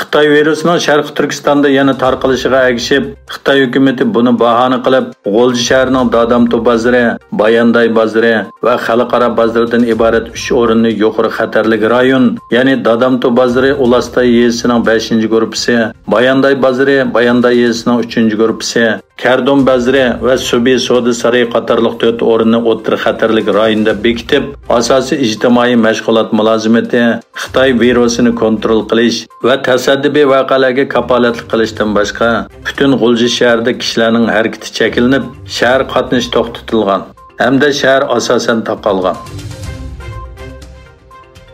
Xitoy virusining Sharq Turkistonda yana tarqalishiga ergishib, Xitoy hukumatı buni bahona qilib, G'o'lji shahrining Dadamtu bozori, Bayanday bozori va Xalqaro bozordan iborat 3 o'rinli yuqori xatarli rayon, ya'ni Dadamtu bozori Ulastay yezisining 5-gruppasi, Bayanday bozori Bayanday yezisining 3-gruppasi, Kardon bozori va Subi Soda saroyi qatorliq 4 o'rinni o'tir xatarlik rayonda bekitib, asosiy ijtimoiy mashg'ulot mulozimati Xitoy virusini kontrol qilish va tasaddibiy voqealarga kapolatlik qilishdan boshqa butun G'o'lji shahrida kishilarning harakati cheklanib, shahar qatnashi to'xtatilgan hamda shahar asosan taqalgan.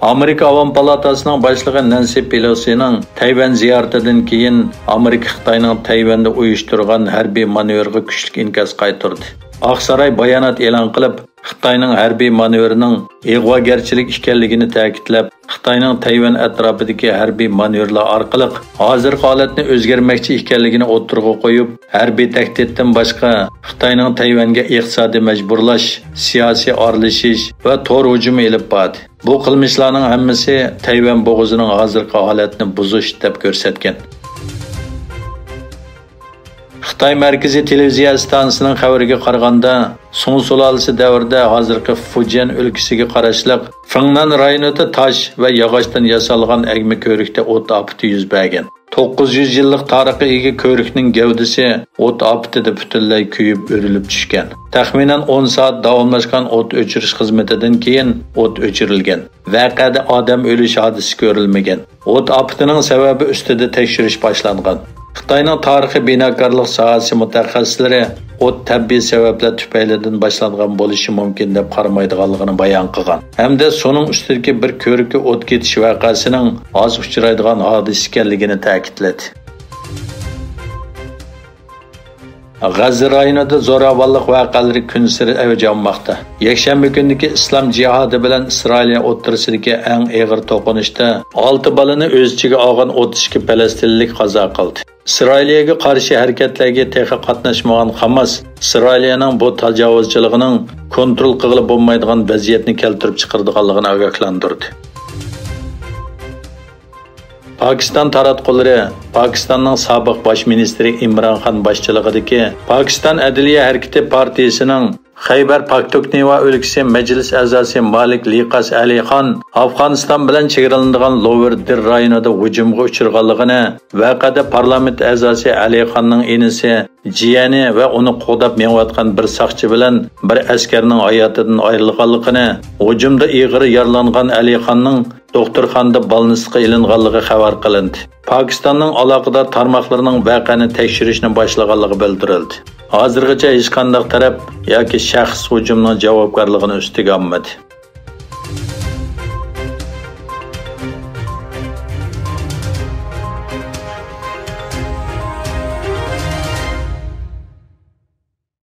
Amerika Avam Palatasining boshlig'i Nancy Pelosining Tayvan ziyaratidan keyin Amerika Xitoyning Tayvanda uyushtirgan harbiy manevrga kuchli inkas qaytardi. Oqsaroy bayonot e'lon qilib, Xitoyning harbiy manevrining ig'vogarchilik ekanligini ta'kidlab, Xitoyning Tayvan atrofidagi harbiy manevrlar orqali hozirgi holatni o'zgarmoqchi ekanligini o'tirg'a qo'yib, harbiy tahdiddan boshqa Xitoyning Tayvanga iqtisodiy majburlash, siyosiy aralashish va tor hujumi ilib bordi. Bu qilmishlarning hammasi Tayvan bo'g'ozining hozirgi holatni buzish deb ko'rsatgan. Xitoy Markaziy televiziya stansiyasining xabariga qaraganda, Song sulolasi davrida hozirgi Fujian o'lkasiga qarashliq Fengnan rayonida tosh va yog'ochdan yasalgan agma ko'rikda o't ofati yuz bergan. 900 yillik tarixga ega ko'rikning gavdasi o't ofatida butunlay kuyib o'rilib tushgan. Taxminan 10 soat davomlashgan o't o'chirish xizmatidan keyin o't o'chirilgan. Voqeada odam o'lish hodisi ko'rilmagan. O't ofatining sababi ustida tekshirish boshlangan. Xitoyning tarixiy binokorlik sohasi mutaxassislari o't tabiiy sabablar tufaylidan boshlangan bo'lishi mumkin deb qaramaydiganligini bayon qilgan. Hamda so'ning ustidagi bir ko'rikka o't ketish voqeasining oz uchraydigan hodisa ekanligini ta'kidladi. G'azza rayonida zo'ravonlik voqealari kun sari avj olmoqda. Yakshanba kunidagi islom jihodi bilan Isroil o'rtasidagi eng og'ir to'qinishda 6 bolani o'z ichiga olgan 32 falastinlik qazo qildi. Isroilga qarshi harakatlarga texnik qatnashmagan Hamas Isroilning bu tajovuzchiligining kontrol qilib bo'lmaydigan vaziyatni keltirib chiqarganligini ogohlantirdi. Pakistan taratqullari Pakistanning sobiq bosh ministri Imron Xon boshchiligidagi Pakistan Adliya harakati partiyasining Xaybar Pakhtunxva o'lkasi majlis a'zosi Malik Liqas Ali Xon Afg'oniston bilan chegaralanadigan Loverdir rayonida hujumga uchirganligini, voqeada parlament a'zosi Ali Xonning inisi, jiyani va uni qo'dab menayotgan bir soqchi bilan bir askarning hayotidan ayrilganligini, hujumda og'ir yaralangan Ali Xonning doktorxonada balnisga ilinganligi xabar qilindi. Pokistonning aloqador tarmoqlarining voqeani tekshirishni boshlaganligi bildirildi. Hozirgacha hech qanday taraf yoki shaxs hujumning javobgarligini ustiga olmadi.